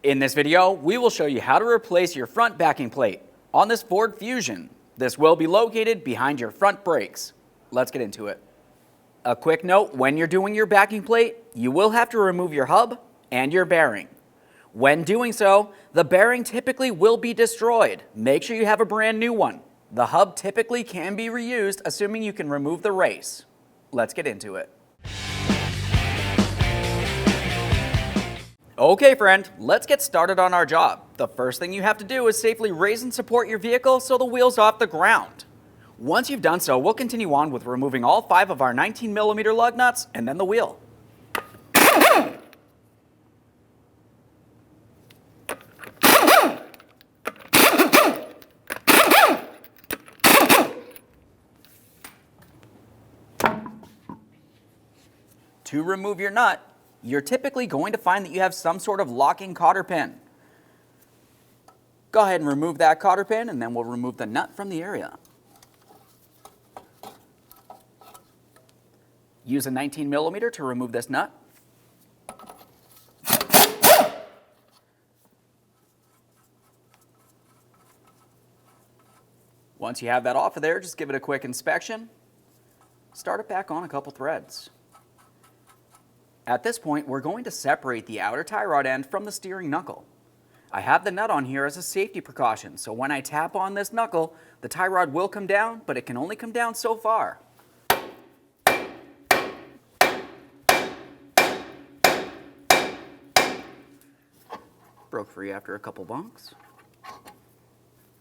In this video, we will show you how to replace your front backing plate on this Ford Fusion. This will be located behind your front brakes. Let's get into it. A quick note, when you're doing your backing plate, you will have to remove your hub and your bearing. When doing so, the bearing typically will be destroyed. Make sure you have a brand new one. The hub typically can be reused, assuming you can remove the race. Let's get into it. Okay friend, let's get started on our job. The first thing you have to do is safely raise and support your vehicle so the wheel's off the ground. Once you've done so, we'll continue on with removing all 5 of our 19mm lug nuts and then the wheel. To remove your nut, you're typically going to find that you have some sort of locking cotter pin. Go ahead and remove that cotter pin and then we'll remove the nut from the area. Use a 19mm to remove this nut. Once you have that off of there, just give it a quick inspection. Start it back on a couple threads. At this point, we're going to separate the outer tie rod end from the steering knuckle. I have the nut on here as a safety precaution, so when I tap on this knuckle, the tie rod will come down, but it can only come down so far. Broke free after a couple bunks.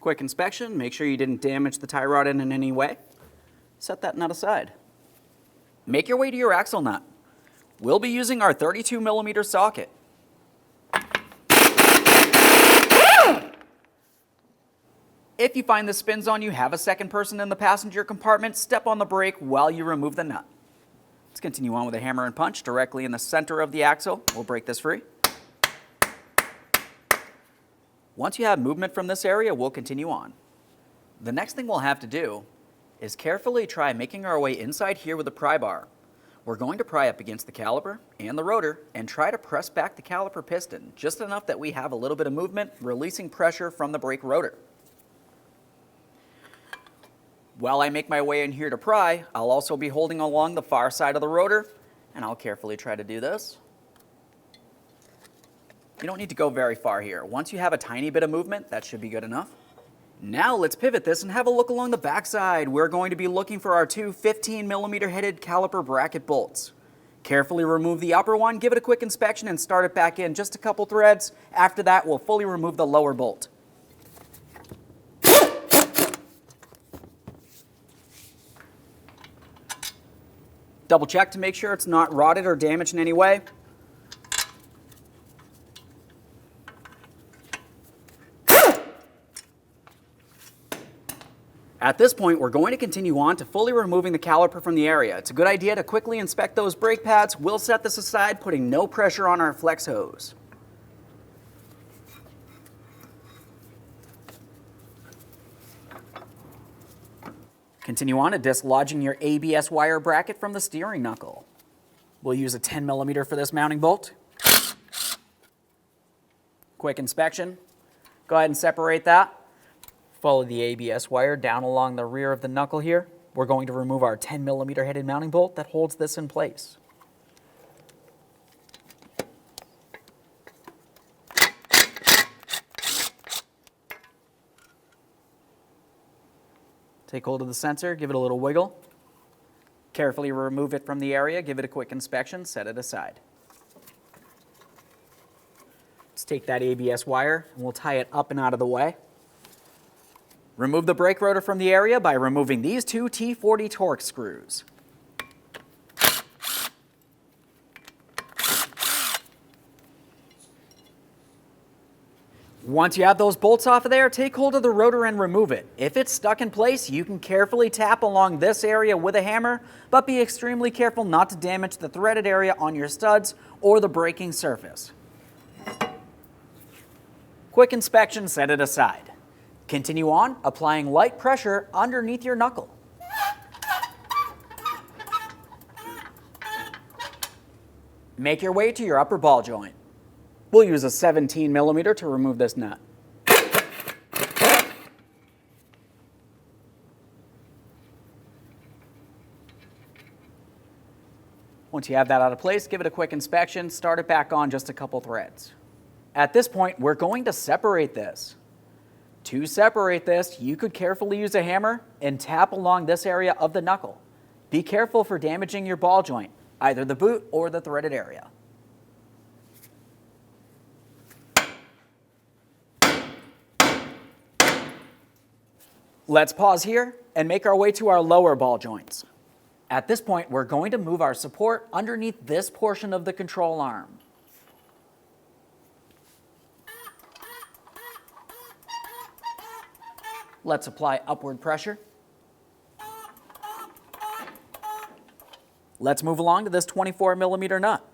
Quick inspection, make sure you didn't damage the tie rod end in any way. Set that nut aside. Make your way to your axle nut. We'll be using our 32mm socket. If you find this spins on you, have a second person in the passenger compartment, step on the brake while you remove the nut. Let's continue on with a hammer and punch directly in the center of the axle. We'll break this free. Once you have movement from this area, we'll continue on. The next thing we'll have to do is carefully try making our way inside here with a pry bar. We're going to pry up against the caliper and the rotor and try to press back the caliper piston, just enough that we have a little bit of movement, releasing pressure from the brake rotor. While I make my way in here to pry, I'll also be holding along the far side of the rotor, and I'll carefully try to do this. You don't need to go very far here. Once you have a tiny bit of movement, that should be good enough. Now let's pivot this and have a look along the backside. We're going to be looking for our 2 15mm headed caliper bracket bolts. Carefully remove the upper one, give it a quick inspection and start it back in, just a couple threads. After that, we'll fully remove the lower bolt. Double check to make sure it's not rotted or damaged in any way. At this point, we're going to continue on to fully removing the caliper from the area. It's a good idea to quickly inspect those brake pads. We'll set this aside, putting no pressure on our flex hose. Continue on to dislodging your ABS wire bracket from the steering knuckle. We'll use a 10mm for this mounting bolt. Quick inspection. Go ahead and separate that. Follow the ABS wire down along the rear of the knuckle here. We're going to remove our 10mm headed mounting bolt that holds this in place. Take hold of the sensor, give it a little wiggle. Carefully remove it from the area, give it a quick inspection, set it aside. Let's take that ABS wire and we'll tie it up and out of the way. Remove the brake rotor from the area by removing these 2 T40 torque screws. Once you have those bolts off of there, take hold of the rotor and remove it. If it's stuck in place, you can carefully tap along this area with a hammer, but be extremely careful not to damage the threaded area on your studs or the braking surface. Quick inspection, set it aside. Continue on, applying light pressure underneath your knuckle. Make your way to your upper ball joint. We'll use a 17 millimeter to remove this nut. Once you have that out of place, give it a quick inspection, start it back on just a couple threads. At this point, we're going to separate this. To separate this, you could carefully use a hammer and tap along this area of the knuckle. Be careful for damaging your ball joint, either the boot or the threaded area. Let's pause here and make our way to our lower ball joints. At this point, we're going to move our support underneath this portion of the control arm. Let's apply upward pressure. Let's move along to this 24 millimeter nut.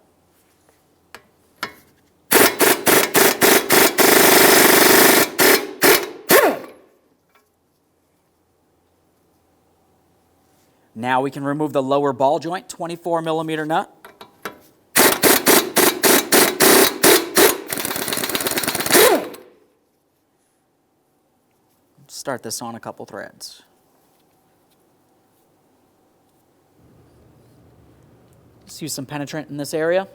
Now we can remove the lower ball joint 24 millimeter nut. Start this on a couple threads. Let's use some penetrant in this area.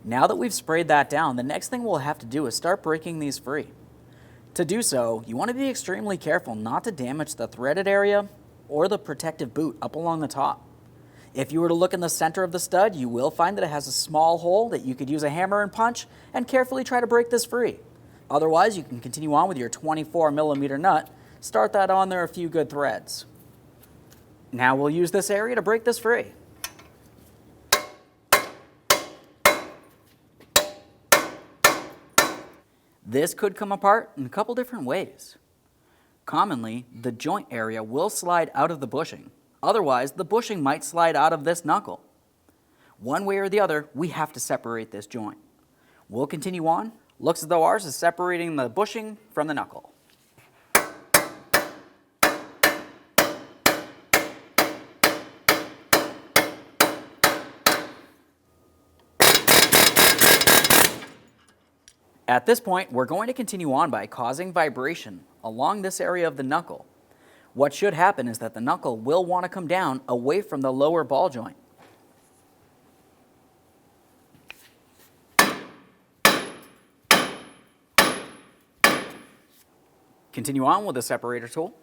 Now that we've sprayed that down, the next thing we'll have to do is start breaking these free. To do so, you want to be extremely careful not to damage the threaded area or the protective boot up along the top. If you were to look in the center of the stud, you will find that it has a small hole that you could use a hammer and punch and carefully try to break this free. Otherwise, you can continue on with your 24 millimeter nut, start that on there a few good threads. Now we'll use this area to break this free. This could come apart in a couple different ways. Commonly, the joint area will slide out of the bushing. Otherwise, the bushing might slide out of this knuckle. One way or the other, we have to separate this joint. We'll continue on. Looks as though ours is separating the bushing from the knuckle. At this point, we're going to continue on by causing vibration along this area of the knuckle. What should happen is that the knuckle will want to come down away from the lower ball joint. Continue on with the separator tool.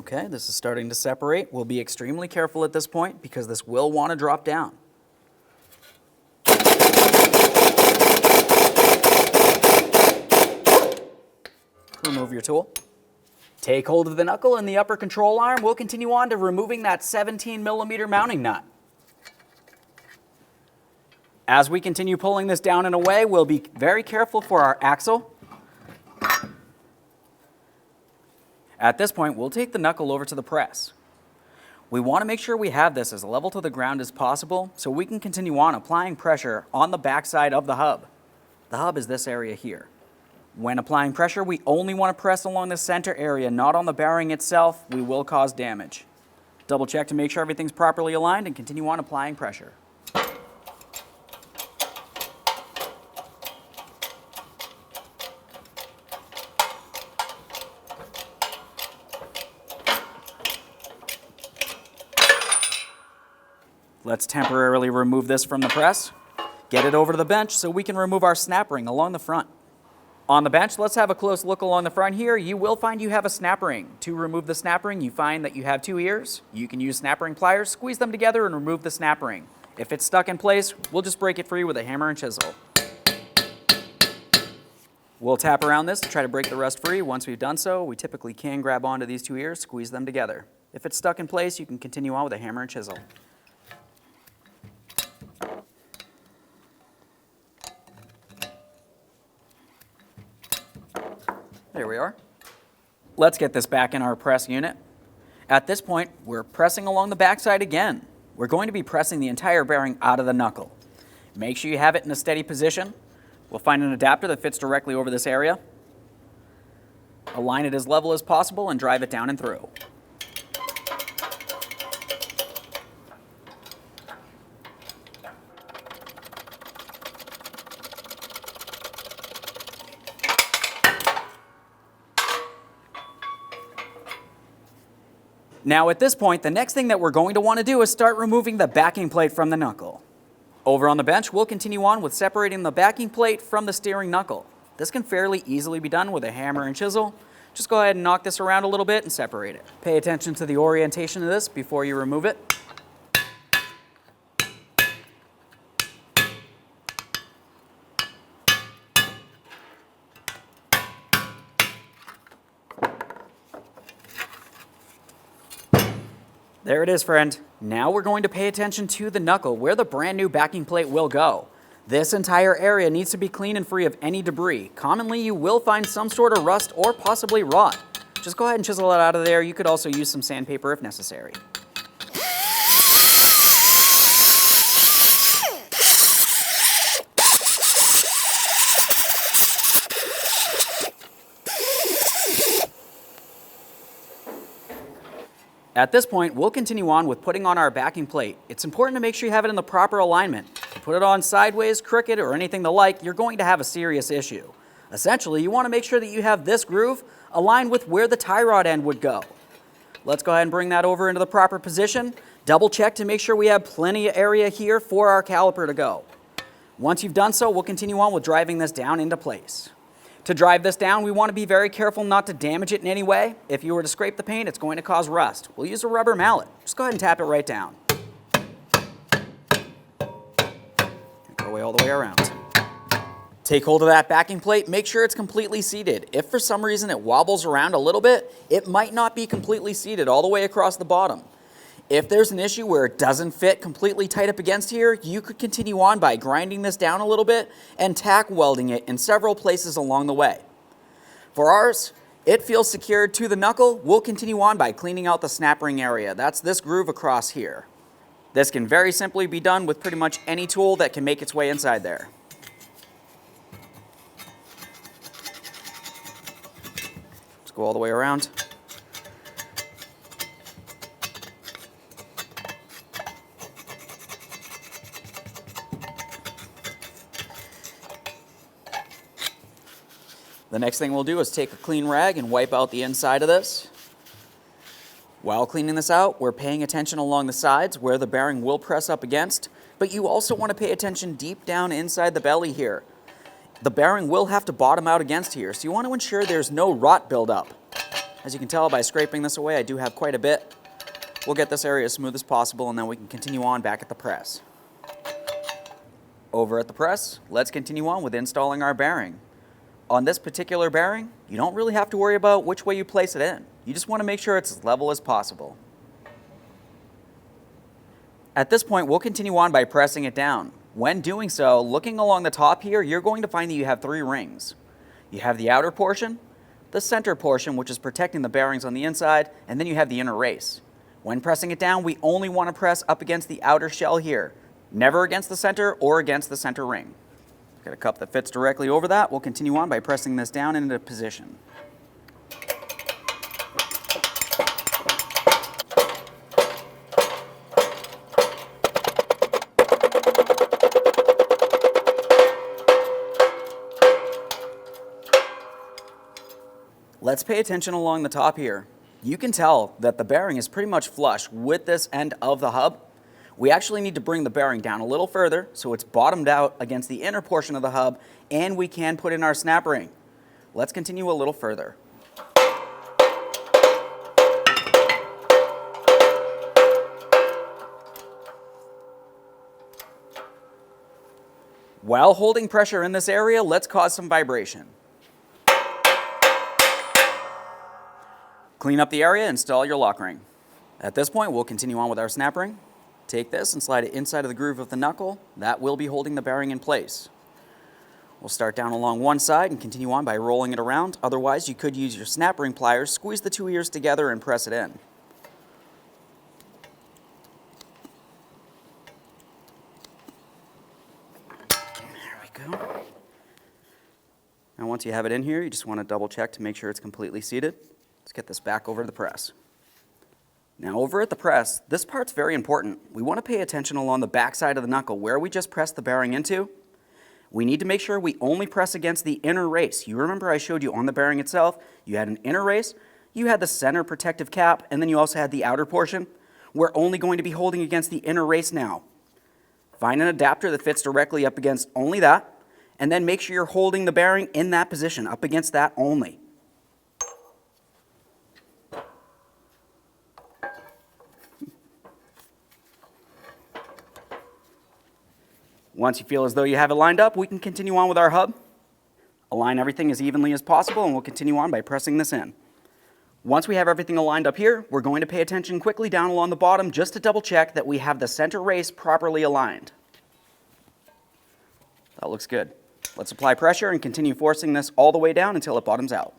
Okay, this is starting to separate. We'll be extremely careful at this point because this will want to drop down. Remove your tool. Take hold of the knuckle and the upper control arm. We'll continue on to removing that 17 millimeter mounting nut. As we continue pulling this down and away, we'll be very careful for our axle. At this point, we'll take the knuckle over to the press. We want to make sure we have this as level to the ground as possible so we can continue on applying pressure on the backside of the hub. The hub is this area here. When applying pressure, we only want to press along the center area, not on the bearing itself. We will cause damage. Double check to make sure everything's properly aligned and continue on applying pressure. Let's temporarily remove this from the press, get it over to the bench so we can remove our snap ring along the front. On the bench, let's have a close look along the front here. You will find you have a snap ring. To remove the snap ring, you find that you have two ears. You can use snap ring pliers, squeeze them together and remove the snap ring. If it's stuck in place, we'll just break it free with a hammer and chisel. We'll tap around this to try to break the rust free. Once we've done so, we typically can grab onto these two ears, squeeze them together. If it's stuck in place, you can continue on with a hammer and chisel. There we are. Let's get this back in our press unit. At this point, we're pressing along the backside again. We're going to be pressing the entire bearing out of the knuckle. Make sure you have it in a steady position. We'll find an adapter that fits directly over this area. Align it as level as possible and drive it down and through. Now at this point, the next thing that we're going to want to do is start removing the backing plate from the knuckle. Over on the bench, we'll continue on with separating the backing plate from the steering knuckle. This can fairly easily be done with a hammer and chisel. Just go ahead and knock this around a little bit and separate it. Pay attention to the orientation of this before you remove it. There it is, friend. Now we're going to pay attention to the knuckle where the brand new backing plate will go. This entire area needs to be clean and free of any debris. Commonly, you will find some sort of rust or possibly rot. Just go ahead and chisel it out of there. You could also use some sandpaper if necessary. At this point, we'll continue on with putting on our backing plate. It's important to make sure you have it in the proper alignment. If you put it on sideways, crooked, or anything the like, you're going to have a serious issue. Essentially, you want to make sure that you have this groove aligned with where the tie rod end would go. Let's go ahead and bring that over into the proper position. Double check to make sure we have plenty of area here for our caliper to go. Once you've done so, we'll continue on with driving this down into place. To drive this down, we want to be very careful not to damage it in any way. If you were to scrape the paint, it's going to cause rust. We'll use a rubber mallet. Just go ahead and tap it right down. Go away all the way around. Take hold of that backing plate, make sure it's completely seated. If for some reason it wobbles around a little bit, it might not be completely seated all the way across the bottom. If there's an issue where it doesn't fit completely tight up against here, you could continue on by grinding this down a little bit and tack welding it in several places along the way. For ours, it feels secured to the knuckle. We'll continue on by cleaning out the snap ring area. That's this groove across here. This can very simply be done with pretty much any tool that can make its way inside there. Let's go all the way around. The next thing we'll do is take a clean rag and wipe out the inside of this. While cleaning this out, we're paying attention along the sides where the bearing will press up against, but you also want to pay attention deep down inside the belly here. The bearing will have to bottom out against here, so you want to ensure there's no rot buildup. As you can tell by scraping this away, I do have quite a bit. We'll get this area as smooth as possible, and then we can continue on back at the press. Over at the press, let's continue on with installing our bearing. On this particular bearing, you don't really have to worry about which way you place it in. You just want to make sure it's as level as possible. At this point, we'll continue on by pressing it down. When doing so, looking along the top here, you're going to find that you have three rings. You have the outer portion, the center portion, which is protecting the bearings on the inside, and then you have the inner race. When pressing it down, we only want to press up against the outer shell here, never against the center or against the center ring. Got a cup that fits directly over that. We'll continue on by pressing this down into position. Let's pay attention along the top here. You can tell that the bearing is pretty much flush with this end of the hub. We actually need to bring the bearing down a little further so it's bottomed out against the inner portion of the hub, and we can put in our snap ring. Let's continue a little further. While holding pressure in this area, let's cause some vibration. Clean up the area, install your lock ring. At this point, we'll continue on with our snap ring. Take this and slide it inside of the groove of the knuckle. That will be holding the bearing in place. We'll start down along one side and continue on by rolling it around. Otherwise, you could use your snap ring pliers, squeeze the two ears together and press it in. There we go. Now once you have it in here, you just want to double check to make sure it's completely seated. Let's get this back over to the press. Now over at the press, this part's very important. We want to pay attention along the back side of the knuckle where we just pressed the bearing into. We need to make sure we only press against the inner race. You remember I showed you on the bearing itself, you had an inner race, you had the center protective cap, and then you also had the outer portion. We're only going to be holding against the inner race now. Find an adapter that fits directly up against only that, and then make sure you're holding the bearing in that position, up against that only. Once you feel as though you have it lined up, we can continue on with our hub. Align everything as evenly as possible, and we'll continue on by pressing this in. Once we have everything aligned up here, we're going to pay attention quickly down along the bottom just to double check that we have the center race properly aligned. That looks good. Let's apply pressure and continue forcing this all the way down until it bottoms out.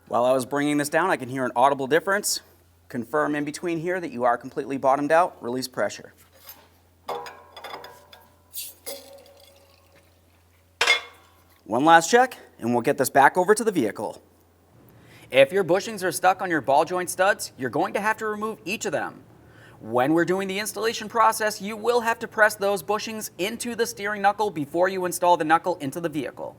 While I was bringing this down, I can hear an audible difference. Confirm in between here that you are completely bottomed out. Release pressure. One last check, and we'll get this back over to the vehicle. If your bushings are stuck on your ball joint studs, you're going to have to remove each of them. When we're doing the installation process, you will have to press those bushings into the steering knuckle before you install the knuckle into the vehicle.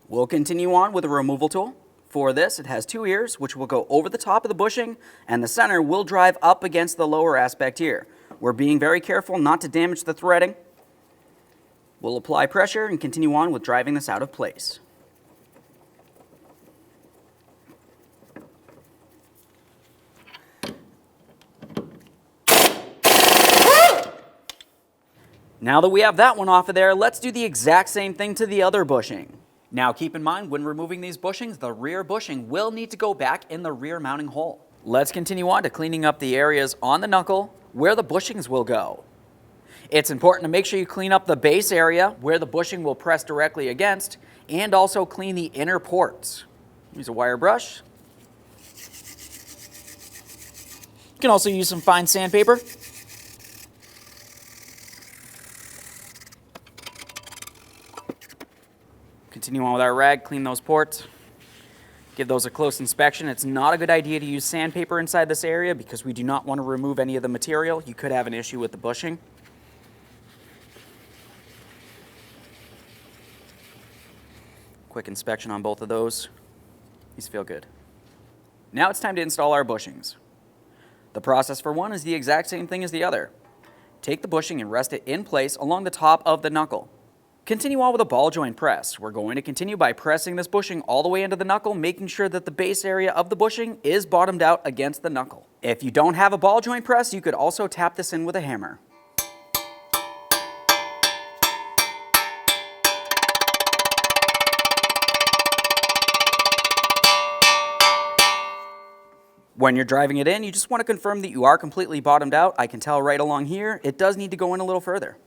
We'll continue on with a removal tool. For this, it has two ears, which will go over the top of the bushing, and the center will drive up against the lower aspect here. We're being very careful not to damage the threading. We'll apply pressure and continue on with driving this out of place. Now that we have that one off of there, let's do the exact same thing to the other bushing. Now keep in mind, when removing these bushings, the rear bushing will need to go back in the rear mounting hole. Let's continue on to cleaning up the areas on the knuckle where the bushings will go. It's important to make sure you clean up the base area where the bushing will press directly against, and also clean the inner ports. Use a wire brush. You can also use some fine sandpaper. Continue on with our rag, clean those ports. Give those a close inspection. It's not a good idea to use sandpaper inside this area because we do not want to remove any of the material. You could have an issue with the bushing. Quick inspection on both of those. These feel good. Now it's time to install our bushings. The process for one is the exact same thing as the other. Take the bushing and rest it in place along the top of the knuckle. Continue on with a ball joint press. We're going to continue by pressing this bushing all the way into the knuckle, making sure that the base area of the bushing is bottomed out against the knuckle. If you don't have a ball joint press, you could also tap this in with a hammer. When you're driving it in, you just want to confirm that you are completely bottomed out. I can tell right along here, it does need to go in a little further.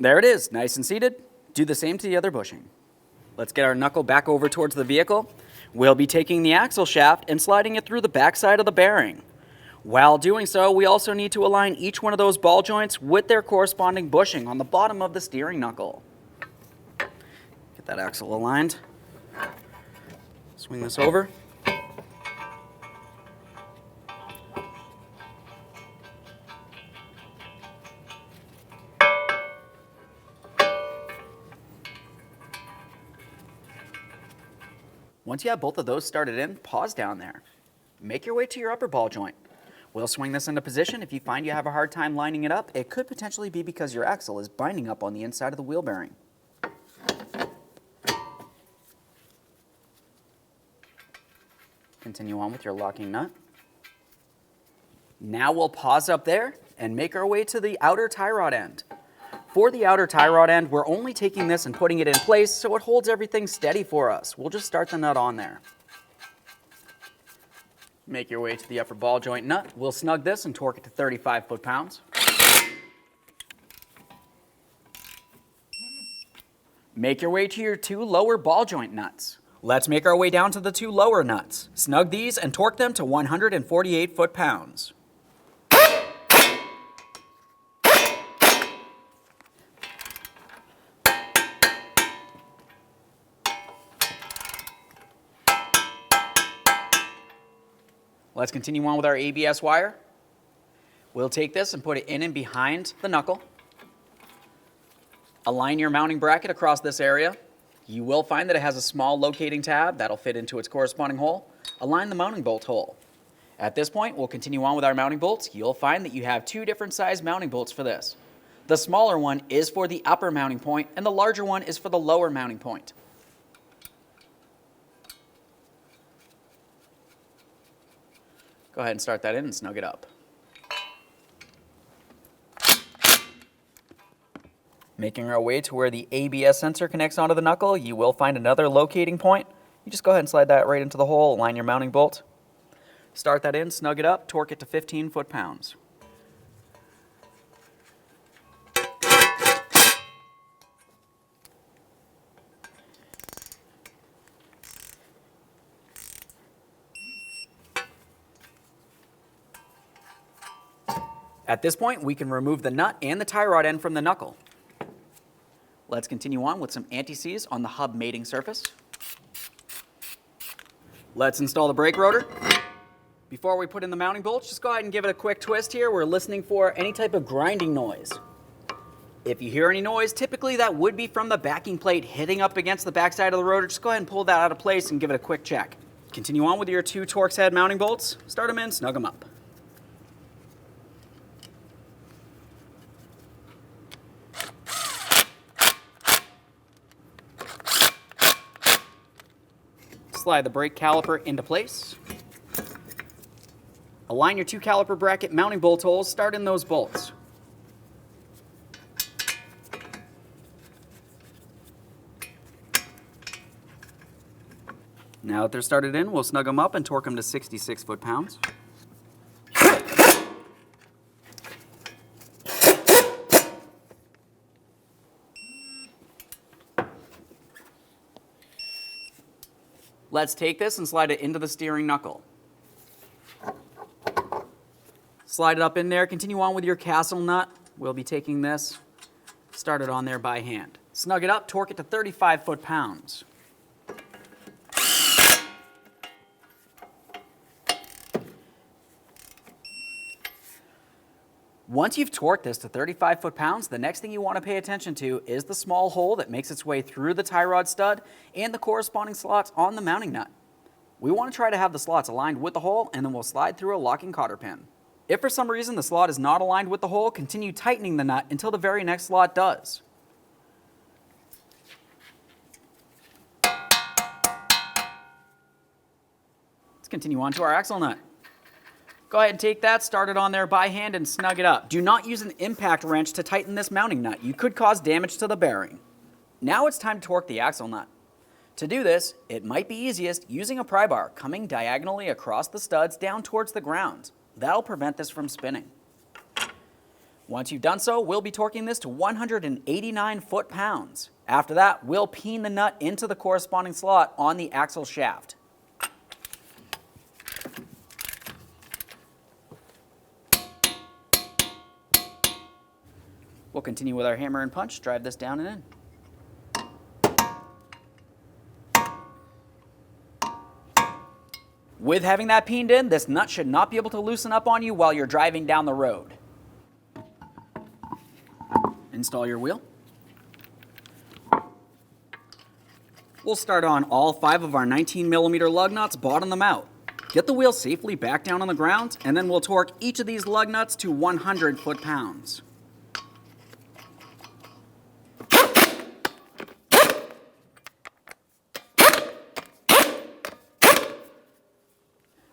There it is, nice and seated. Do the same to the other bushing. Let's get our knuckle back over towards the vehicle. We'll be taking the axle shaft and sliding it through the back side of the bearing. While doing so, we also need to align each one of those ball joints with their corresponding bushing on the bottom of the steering knuckle. Get that axle aligned. Swing this over. Once you have both of those started in, pause down there. Make your way to your upper ball joint. We'll swing this into position. If you find you have a hard time lining it up, it could potentially be because your axle is binding up on the inside of the wheel bearing. Continue on with your locking nut. Now we'll pause up there and make our way to the outer tie rod end. For the outer tie rod end, we're only taking this and putting it in place so it holds everything steady for us. We'll just start the nut on there. Make your way to the upper ball joint nut. We'll snug this and torque it to 35 foot-pounds. Make your way to your 2 lower ball joint nuts. Let's make our way down to the 2 lower nuts. Snug these and torque them to 148 foot-pounds. Let's continue on with our ABS wire. We'll take this and put it in and behind the knuckle. Align your mounting bracket across this area. You will find that it has a small locating tab that'll fit into its corresponding hole. Align the mounting bolt hole. At this point, we'll continue on with our mounting bolts. You'll find that you have 2 different size mounting bolts for this. The smaller one is for the upper mounting point, and the larger one is for the lower mounting point. Go ahead and start that in and snug it up. Making our way to where the ABS sensor connects onto the knuckle, you will find another locating point. You just go ahead and slide that right into the hole, align your mounting bolt. Start that in, snug it up, torque it to 15 foot-pounds. At this point, we can remove the nut and the tie rod end from the knuckle. Let's continue on with some anti-seize on the hub mating surface. Let's install the brake rotor. Before we put in the mounting bolts, just go ahead and give it a quick twist here. We're listening for any type of grinding noise. If you hear any noise, typically that would be from the backing plate hitting up against the backside of the rotor. Just go ahead and pull that out of place and give it a quick check. Continue on with your 2 Torx head mounting bolts. Start them in, snug them up. Slide the brake caliper into place. Align your 2 caliper bracket mounting bolt holes. Start in those bolts. Now that they're started in, we'll snug them up and torque them to 66 foot-pounds. Let's take this and slide it into the steering knuckle. Slide it up in there. Continue on with your castle nut. We'll be taking this, start it on there by hand. Snug it up, torque it to 35 foot-pounds. Once you've torqued this to 35 foot-pounds, the next thing you want to pay attention to is the small hole that makes its way through the tie rod stud and the corresponding slots on the mounting nut. We want to try to have the slots aligned with the hole, and then we'll slide through a locking cotter pin. If for some reason the slot is not aligned with the hole, continue tightening the nut until the very next slot does. Let's continue on to our axle nut. Go ahead and take that, start it on there by hand, and snug it up. Do not use an impact wrench to tighten this mounting nut. You could cause damage to the bearing. Now it's time to torque the axle nut. To do this, it might be easiest using a pry bar coming diagonally across the studs down towards the ground. That'll prevent this from spinning. Once you've done so, we'll be torquing this to 189 foot-pounds. After that, we'll peen the nut into the corresponding slot on the axle shaft. We'll continue with our hammer and punch, drive this down and in. With having that peened in, this nut should not be able to loosen up on you while you're driving down the road. Install your wheel. We'll start on all 5 of our 19mm lug nuts, bottom them out. Get the wheel safely back down on the ground, and then we'll torque each of these lug nuts to 100 foot-pounds.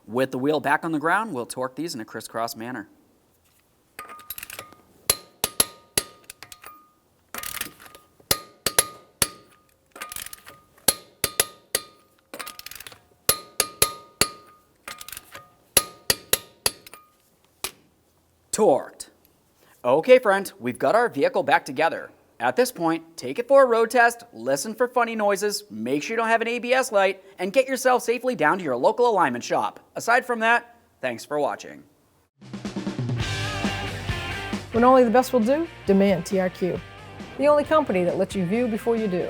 With the wheel back on the ground, we'll torque these in a crisscross manner. Torqued. Okay, friend, we've got our vehicle back together. At this point, take it for a road test, listen for funny noises, make sure you don't have an ABS light, and get yourself safely down to your local alignment shop. Aside from that, thanks for watching. When only the best will do, demand TRQ. The only company that lets you view before you do.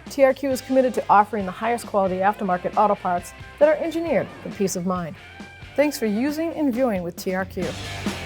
TRQ is committed to offering the highest quality aftermarket auto parts that are engineered for peace of mind. Thanks for using and viewing with TRQ.